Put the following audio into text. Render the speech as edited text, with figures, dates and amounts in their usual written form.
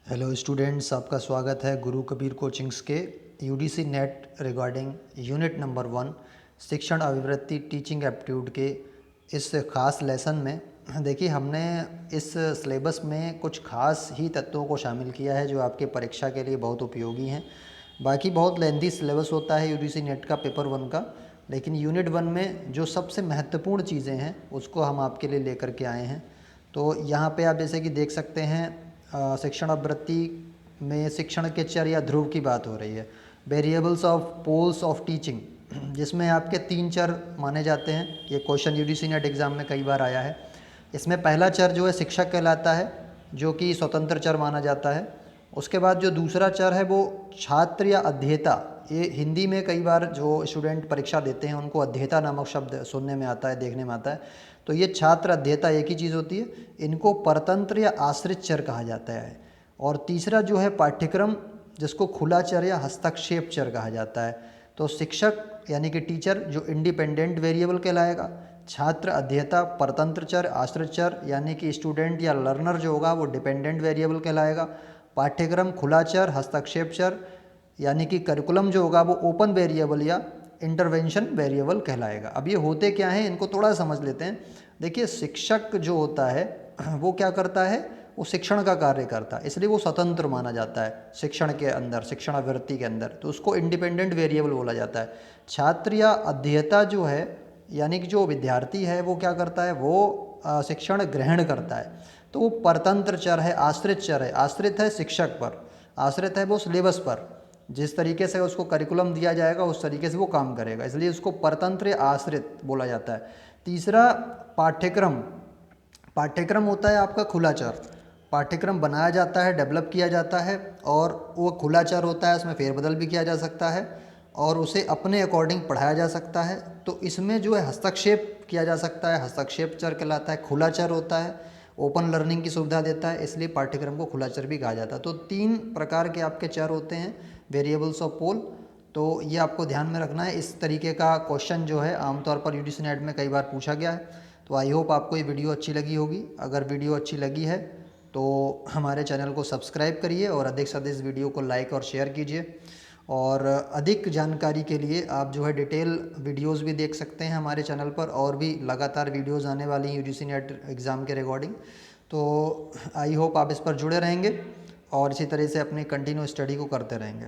Hello students, आपका स्वागत है गुरु कबीर कोचिंग्स के UDC net regarding unit number 1 शिक्षण अभिवृत्ति टीचिंग एप्टीट्यूड के इस खास लेसन में। देखिए, हमने इस सिलेबस में कुछ खास ही तत्वों को शामिल किया है जो आपके परीक्षा के लिए बहुत उपयोगी हैं। बाकी बहुत लेंथी सिलेबस होता है यूडीसी नेट का पेपर 1 का, लेकिन यूनिट 1 में जो सबसे महत्वपूर्ण चीज़ें हैं उसको हम आपके लिए लेकर के आए हैं। तो यहाँ पे आप जैसे कि देख सकते हैं, शिक्षण आवृत्ति में शिक्षण के चर या ध्रुव की बात हो रही है। Variables of poles of teaching, जिसमें आपके 3 चर माने जाते हैं। ये क्वेश्चन यूडीसी नेट एग्ज़ाम में कई बार आया है। इसमें पहला चर जो है शिक्षक कहलाता है, जो कि स्वतंत्र चर माना जाता है। उसके बाद जो दूसरा चर है वो छात्र या अध्येता। ये हिंदी में कई बार जो स्टूडेंट परीक्षा देते हैं उनको अध्येता नामक शब्द सुनने में आता है, देखने में आता है। तो ये छात्र अध्येता एक ही चीज़ होती है। इनको परतंत्र या आश्रित चर कहा जाता है। और तीसरा जो है पाठ्यक्रम, जिसको खुला चर या हस्तक्षेप चर कहा जाता है। तो शिक्षक यानी कि टीचर जो इंडिपेंडेंट वेरिएबल कहलाएगा, छात्र अध्येता परतंत्र चर आश्रित चर यानी कि स्टूडेंट या लर्नर जो होगा वो डिपेंडेंट वेरिएबल कहलाएगा। पाठ्यक्रम खुला चर हस्तक्षेप चर यानी कि करिकुलम जो होगा वो ओपन वेरिएबल या इंटरवेंशन वेरिएबल कहलाएगा। अब ये होते क्या हैं, इनको थोड़ा समझ लेते हैं। देखिए, शिक्षक जो होता है वो क्या करता है, वो शिक्षण का कार्य करता है, इसलिए वो स्वतंत्र माना जाता है शिक्षण के अंदर, शिक्षण आवृत्ति के अंदर। तो उसको इंडिपेंडेंट वेरिएबल बोला जाता है। छात्र या अध्येता जो है यानी कि जो विद्यार्थी है वो क्या करता है, वो शिक्षण ग्रहण करता है। तो वो परतंत्र चर है, आश्रित चर है। आश्रित है शिक्षक पर, आश्रित है वो सिलेबस पर। जिस तरीके से उसको करिकुलम दिया जाएगा उस तरीके से वो काम करेगा, इसलिए उसको परतंत्र या आश्रित बोला जाता है। तीसरा पाठ्यक्रम। पाठ्यक्रम होता है आपका खुला चर। पाठ्यक्रम बनाया जाता है, डेवलप किया जाता है, और वो खुला चर होता है, उसमें फेरबदल भी किया जा सकता है और उसे अपने अकॉर्डिंग पढ़ाया जा सकता है। तो इसमें जो है हस्तक्षेप किया जा सकता है, हस्तक्षेप चर कहलाता है। खुला चर होता है, ओपन लर्निंग की सुविधा देता है, इसलिए पाठ्यक्रम को खुला चर भी कहा जाता है। तो 3 प्रकार के आपके चर होते हैं, वेरिएबल्स ऑफ पोल। तो ये आपको ध्यान में रखना है। इस तरीके का क्वेश्चन जो है आमतौर पर यूडीसी नेट में कई बार पूछा गया है। तो आई होप आपको ये वीडियो अच्छी लगी होगी। अगर वीडियो अच्छी लगी है तो हमारे चैनल को सब्सक्राइब करिए और अधिक से अधिक इस वीडियो को लाइक और शेयर कीजिए। और अधिक जानकारी के लिए आप जो है डिटेल वीडियोस भी देख सकते हैं हमारे चैनल पर, और भी लगातार वीडियोस आने वाली हैं यूजीसी नेट एग्ज़ाम के रिकॉर्डिंग। तो आई होप आप इस पर जुड़े रहेंगे और इसी तरह से अपनी कंटिन्यू स्टडी को करते रहेंगे।